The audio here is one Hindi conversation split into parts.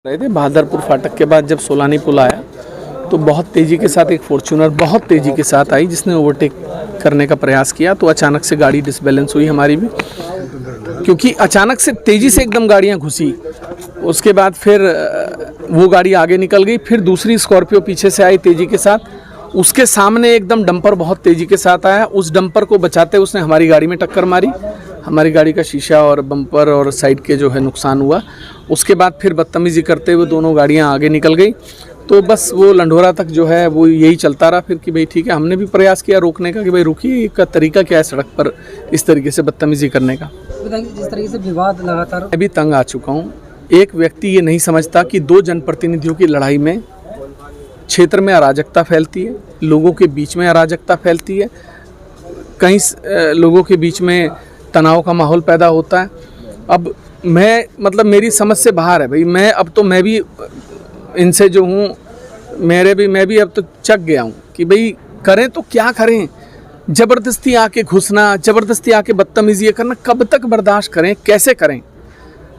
रहे थे बहादुरपुर फाटक के बाद जब सोलानी पुल आया तो बहुत तेज़ी के साथ एक फॉर्च्यूनर बहुत तेज़ी के साथ आई जिसने ओवरटेक करने का प्रयास किया। तो अचानक से गाड़ी डिसबैलेंस हुई हमारी भी, क्योंकि अचानक से तेज़ी से एकदम गाड़ियां घुसी। उसके बाद फिर वो गाड़ी आगे निकल गई, फिर दूसरी स्कॉर्पियो पीछे से आई तेज़ी के साथ। उसके सामने एकदम डंपर बहुत तेज़ी के साथ आया, उस डंपर को बचाते उसने हमारी गाड़ी में टक्कर मारी। हमारी गाड़ी का शीशा और बम्पर और साइड के जो है नुकसान हुआ। उसके बाद फिर बदतमीज़ी करते हुए दोनों गाड़ियां आगे निकल गई। तो बस वो लंढोरा तक जो है वो यही चलता रहा फिर कि भाई ठीक है। हमने भी प्रयास किया रोकने का कि भाई रुकिए, का तरीका क्या है सड़क पर इस तरीके से बदतमीज़ी करने का। जिस तरीके से विवाद लगातार, मैं भी तंग आ चुका हूँ। एक व्यक्ति ये नहीं समझता कि दो जनप्रतिनिधियों की लड़ाई में क्षेत्र में अराजकता फैलती है, लोगों के बीच में अराजकता फैलती है, कई लोगों के बीच में तनाव का माहौल पैदा होता है। अब मैं मतलब मेरी समझ से बाहर है भाई। मैं भी इनसे जो हूँ मैं भी अब तो चक गया हूँ कि भाई करें तो क्या करें। ज़बरदस्ती आके घुसना, ज़बरदस्ती आके बदतमीज़ी करना, कब तक बर्दाश्त करें, कैसे करें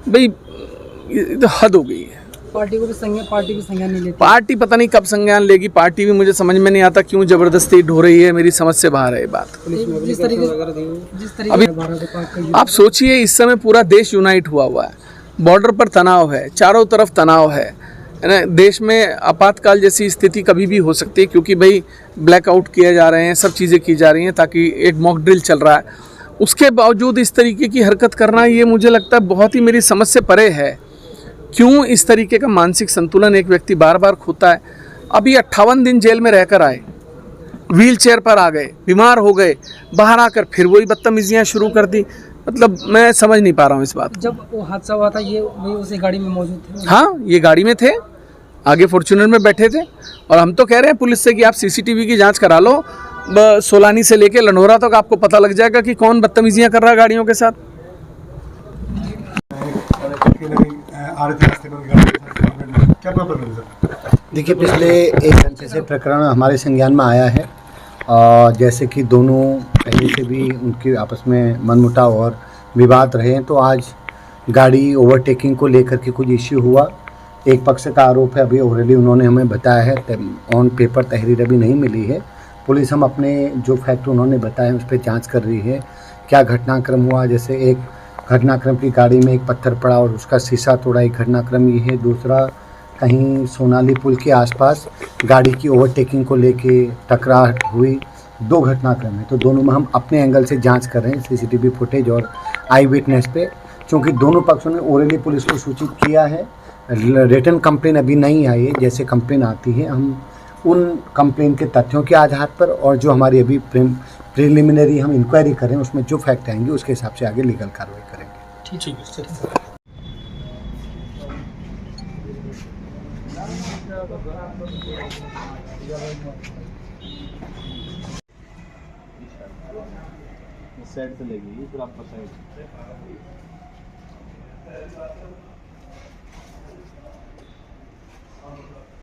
भाई, ये तो हद हो गई है। पार्टी भी संज्ञान नहीं लेती। पार्टी पता नहीं कब संज्ञान लेगी। पार्टी भी मुझे समझ में नहीं आता क्यों ज़बरदस्ती ढो रही है। मेरी समझ से बाहर है ये बात। जिस तरीके अभी आप सोचिए, इस समय पूरा देश यूनाइट हुआ है, बॉर्डर पर तनाव है, चारों तरफ तनाव है ना। देश में आपातकाल जैसी स्थिति कभी भी हो सकती है, क्योंकि भाई ब्लैकआउट किए जा रहे हैं, सब चीज़ें की जा रही हैं, ताकि एक मॉक ड्रिल चल रहा है। उसके बावजूद इस तरीके की हरकत करना, ये मुझे लगता है बहुत ही मेरी समझ से परे है। क्यों इस तरीके का मानसिक संतुलन एक व्यक्ति बार बार खोता है। अभी 58 दिन जेल में रहकर आए, व्हील चेयर पर आ गए, बीमार हो गए, बाहर आकर फिर वही बदतमीजियाँ शुरू कर दी। मतलब मैं समझ नहीं पा रहा हूँ इस बात को। जब वो हादसा हुआ था ये वही उसी गाड़ी में मौजूद थे? हाँ, ये गाड़ी में थे, आगे फॉर्च्यूनर में बैठे थे। और हम तो कह रहे हैं पुलिस से कि आप सीसीटीवी की जांच करा लो, सोलानी से लेके लंढोरा तक आपको पता लग जाएगा कि कौन बदतमीजियाँ कर रहा है गाड़ियों के साथ। देखिए, पिछले 1 घंटे से प्रकरण हमारे संज्ञान में आया है। जैसे कि दोनों पहले से भी उनके आपस में मनमुटाव और विवाद रहे हैं, तो आज गाड़ी ओवरटेकिंग को लेकर के कुछ इश्यू हुआ। एक पक्ष का आरोप है, अभी ऑलरेडी उन्होंने हमें बताया है, ऑन पेपर तहरीर अभी नहीं मिली है। पुलिस हम अपने जो फैक्ट उन्होंने बताया उस पर जाँच कर रही है, क्या घटनाक्रम हुआ। जैसे एक घटनाक्रम की गाड़ी में एक पत्थर पड़ा और उसका शीशा तोड़ा, एक घटनाक्रम ये है। दूसरा, कहीं सोनाली पुल के आसपास गाड़ी की ओवरटेकिंग को लेके टकरार हुई। 2 घटनाक्रम है, तो दोनों में हम अपने एंगल से जांच कर रहे हैं, सीसीटीवी फुटेज और आई विटनेस पे। क्योंकि दोनों पक्षों ने ओरली पुलिस को सूचित किया है, रिटन कंप्लेन अभी नहीं आई है। जैसे कंप्लेन आती है हम उन कंप्लेन के तथ्यों के आधार पर और जो हमारी अभी प्रिलिमिनरी हम इंक्वायरी करें उसमें जो फैक्ट आएंगे उसके हिसाब से आगे लीगल कार्रवाई करेंगे। ठीक है। साइड से लगेगी फिर आपका साइड